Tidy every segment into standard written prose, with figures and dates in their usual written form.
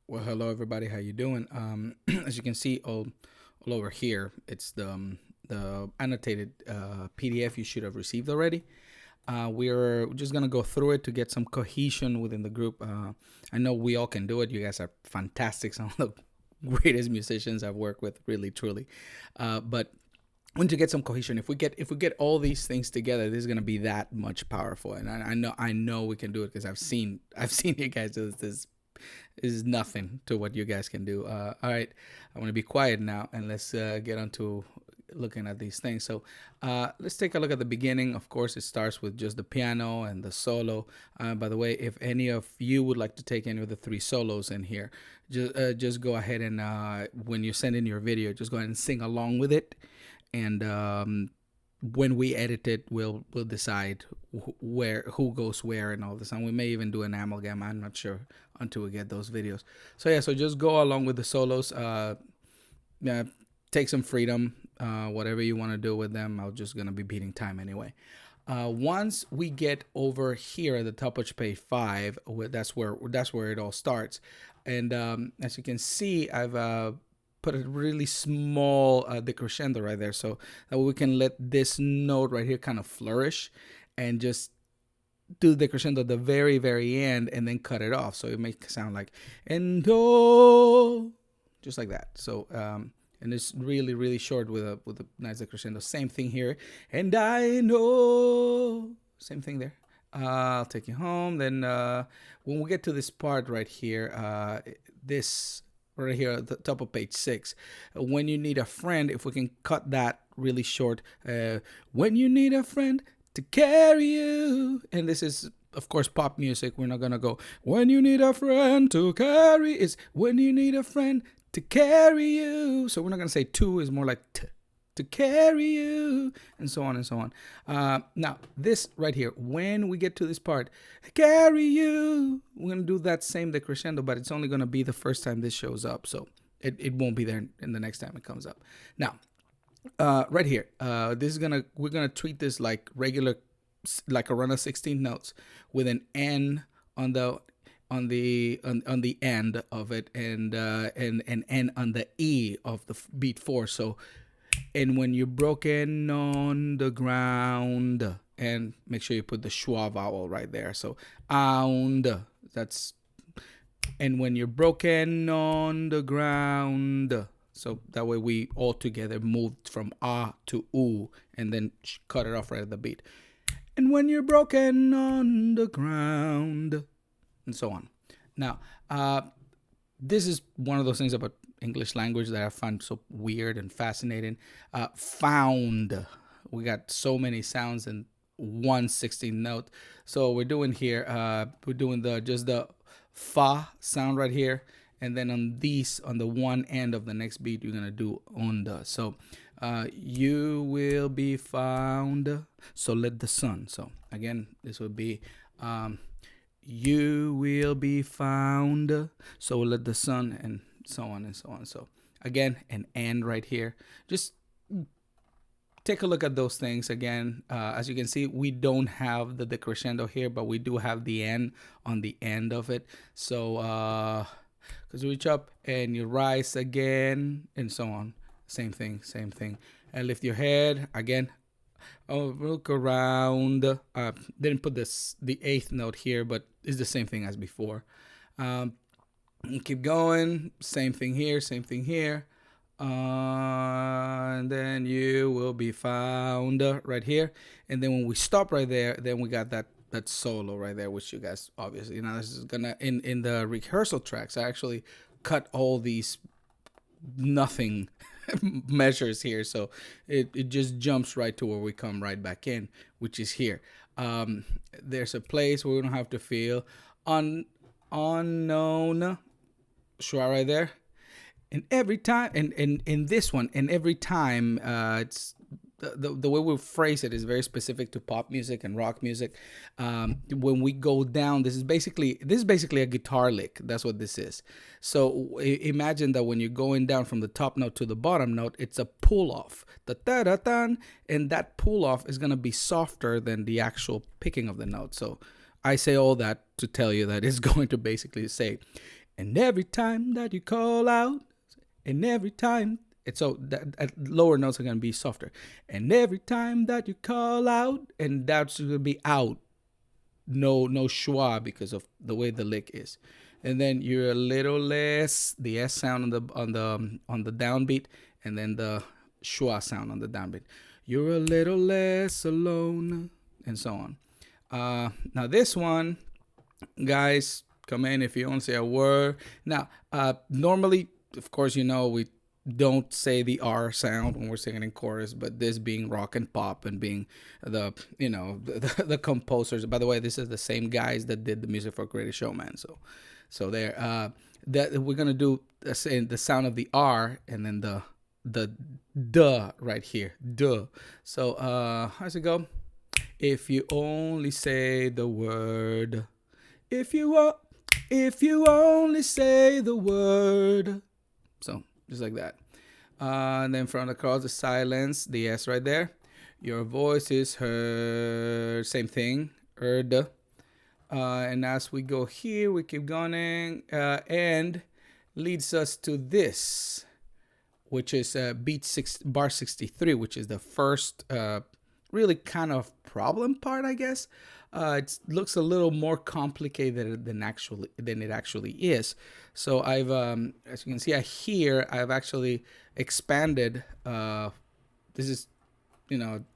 Well, hello everybody. How you doing? As you can see, all over here, it's the annotated PDF you should have received already. We're just gonna go through it to get some cohesion within the group. I know we all can do it. You guys are fantastic. Some of the greatest musicians I've worked with, really, truly. But once you get some cohesion, if we get all these things together, this is gonna be that much powerful. And I know we can do it because I've seen you guys do this is nothing to what you guys can do. All right, I want to be quiet now and let's get on to looking at these things. So let's take a look at the beginning. Of course, it starts with just the piano and the solo. By the way, if any of you would like to take any of the three solos in here, just go ahead and when you send in your video, just go ahead and sing along with it. And when we edit it, we'll decide who goes where and all this. And we may even do an amalgam. I'm not sure until we get those videos. So yeah, so just go along with the solos. Take some freedom. Whatever you want to do with them. I'm just gonna be beating time anyway. Once we get over here at the top of page 5, that's where it all starts. And as you can see, I've put a really small decrescendo right there, so that we can let this note right here kind of flourish, and just do the crescendo at the very very end, and then cut it off, so it makes it sound like and do, just like that. So and it's really really short with a nice decrescendo. Same thing here, and I know, same thing there. I'll take you home. Then when we get to this part right here, this right here at the top of page 6, when you need a friend, if we can cut that really short, when you need a friend to carry you, and this is of course pop music. We're not gonna go when you need a friend to carry. It's when you need a friend to carry you. So we're not gonna say to, is more like to carry you, and so on and so on. Now this right here, when we get to this part, carry you, we're gonna do that same decrescendo, but it's only gonna be the first time this shows up, so it won't be there in the next time it comes up. Now right here, we're gonna treat this like regular, like a run of 16 notes with an N on the end of it, and an N on the E of the beat 4. So, and when you're broken on the ground, and make sure you put the schwa vowel right there. So ound, that's, and when you're broken on the ground. So that way we all together moved from to oo, and then cut it off right at the beat. And when you're broken on the ground, and so on. Now, this is one of those things about English language that I find so weird and fascinating. Found. We got so many sounds in 1/16 note. So we're doing here, we're doing just the fa sound right here. And then on the one end of the next beat, you're going to do onda. So you will be found. So let the sun. So again, this would be you will be found. So let the sun, and so on and so on. So again, an and right here. Just take a look at those things again. As you can see, we don't have the decrescendo here, but we do have the N on the end of it. So because you reach up and you rise again, and so on. Same thing, same thing. And lift your head again. Oh, look around. Didn't put the 8th note here, but it's the same thing as before. Keep going. Same thing here. Same thing here. And then you will be found right here. And then when we stop right there, then we got that solo right there, which you guys obviously, this is gonna, in the rehearsal tracks, I actually cut all these nothing measures here, so it just jumps right to where we come right back in, which is here. There's a place where we don't have to feel unknown schwa right there. And every time, and in this one, and every time, it's the way we phrase it is very specific to pop music and rock music. When we go down, this is basically a guitar lick. That's what this is. So imagine that when you're going down from the top note to the bottom note, it's a pull off. And that pull off is gonna be softer than the actual picking of the note. So I say all that to tell you that it's going to basically say, And every time that you call out, and every time, and so that lower notes are going to be softer. And every time that you call out, and that's going to be out. No schwa because of the way the lick is. And then you're a little less the S sound on the downbeat, and then the schwa sound on the downbeat. You're a little less alone, and so on. Now this one, guys, come in if you don't say a word. Now, normally, of course, we don't say the R sound when we're singing in chorus, but this being rock and pop and being the composers. By the way, this is the same guys that did the music for Greatest Showman. So there, that we're gonna do the sound of the R and then the duh right here, duh. So how's it go? If you only say the word, if you only say the word. So just like that. And then from across the silence, the S right there. Your voice is heard. Same thing, heard. And as we go here, we keep going, and leads us to this, which is bar 63, which is the first really kind of problem part, I guess. It looks a little more complicated than it actually is. So I've, as you can see here, I've actually expanded. This is,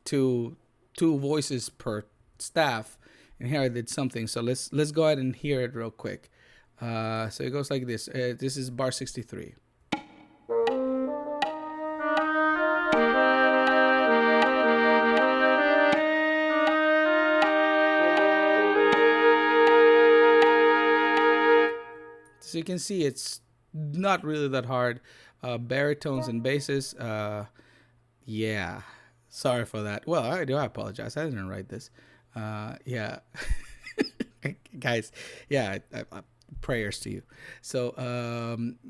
two voices per staff, and here I did something. So let's go ahead and hear it real quick. So it goes like this. This is bar 63. So you can see it's not really that hard. Baritones and basses, yeah. Sorry for that. Well, I apologize. I didn't write this. Yeah. Guys, yeah, prayers to you. So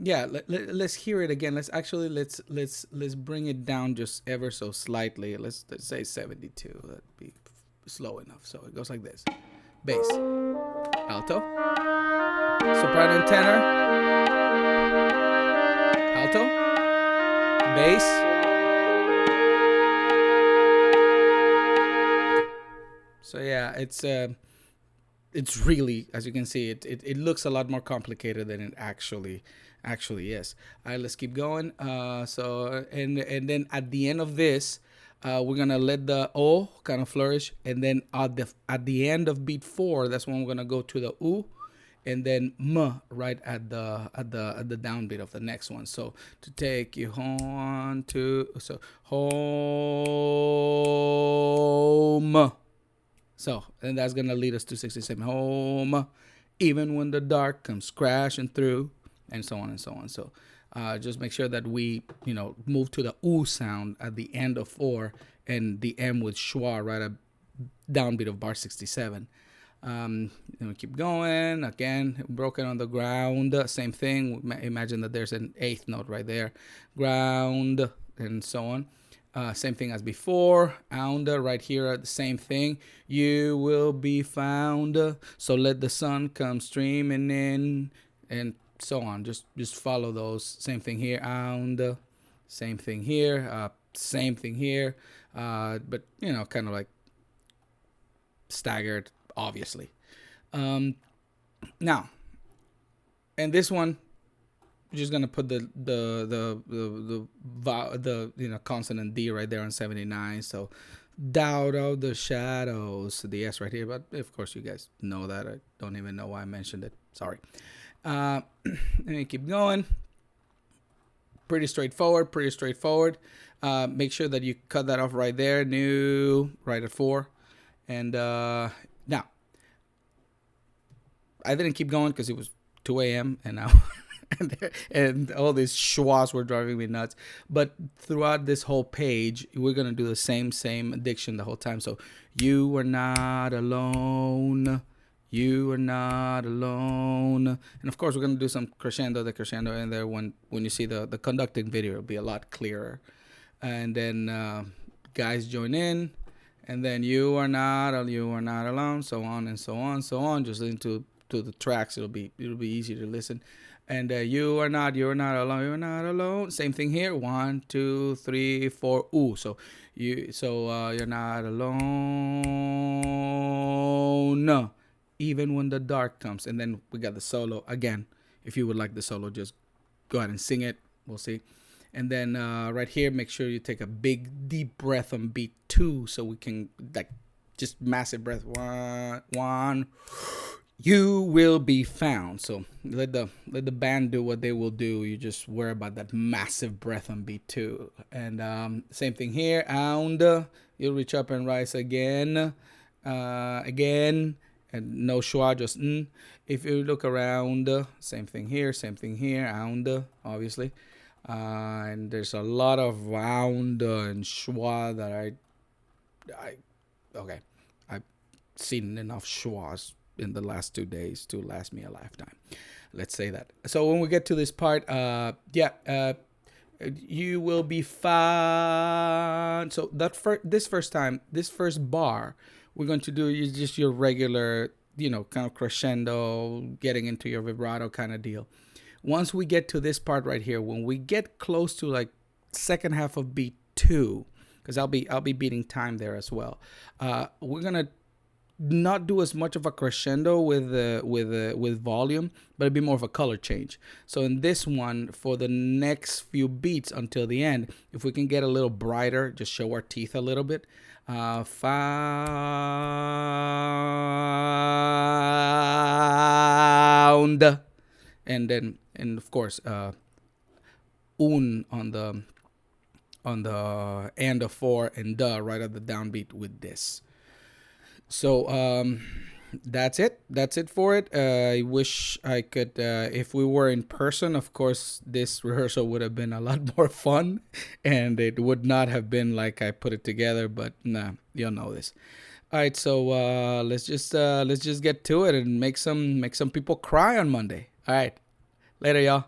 yeah, let's hear it again. Let's bring it down just ever so slightly. Let's say 72. That'd be slow enough. So it goes like this: bass, alto, soprano and tenor, alto, bass. So yeah, it's really, as you can see, it looks a lot more complicated than it actually is. All right, let's keep going. So and then at the end of this, we're gonna let the O kind of flourish, and then at the end of beat 4, that's when we're gonna go to the U, and then M right at the downbeat of the next one. So to take you home home. So, and that's going to lead us to 67. Home, even when the dark comes crashing through, and so on and so on. So, just make sure that we, move to the U sound at the end of 4, and the M with schwa right at downbeat of bar 67. Then we keep going. Again, broken on the ground. Same thing. Imagine that there's an 8th note right there. Ground, and so on. Same thing as before. Ounda right here, the same thing. You will be found. So let the sun come streaming in, and so on. Just follow those. Same thing here. Ounda. Same thing here. Same thing here. But kind of like staggered, obviously. Now, and this one, we're just gonna put the consonant D right there on 79. So doubt of the shadows, the S right here. But of course, you guys know that. I don't even know why I mentioned it. Sorry. Let me keep going. Pretty straightforward. Make sure that you cut that off right there. New right at 4. And now, I didn't keep going because it was 2 a.m. and now. And all these schwas were driving me nuts. But throughout this whole page, we're going to do the same diction the whole time. So, you are not alone. You are not alone. And of course, we're going to do some crescendo in there. When you see the conducting video, it'll be a lot clearer. And then guys join in. And then you are not alone, so on and so on, so on. Just listen to to the tracks, it'll be easy to listen. And you're not alone, you're not alone. Same thing here. 1, 2, 3, 4. Ooh, so you're not alone. Even when the dark comes, and then we got the solo again. If you would like the solo, just go ahead and sing it. We'll see. And then right here, make sure you take a big deep breath on beat 2, so we can like just massive breath. One. You will be found. So let the band do what they will do. You just worry about that massive breath on beat 2. And same thing here. And you'll reach up and rise again, again, and no schwa, just n. If you look around, same thing here, and obviously. And there's a lot of round and schwa that I've seen enough schwas in the last 2 days to last me a lifetime. Let's say that. So when we get to this part, you will be fine. So this first bar, we're going to do just your regular, kind of crescendo, getting into your vibrato kind of deal. Once we get to this part right here, when we get close to like second half of beat 2, because I'll be beating time there as well. We're gonna not do as much of a crescendo with volume, but it'd be more of a color change. So in this one, for the next few beats until the end, if we can get a little brighter, just show our teeth a little bit. Found, and of course un on the and of 4, and the right at the downbeat with this. So that's it for it. I wish I could, if we were in person, of course this rehearsal would have been a lot more fun, and it would not have been like I put it together, but nah, you'll know this. All right, so let's just get to it and make some people cry on Monday. All right, later y'all.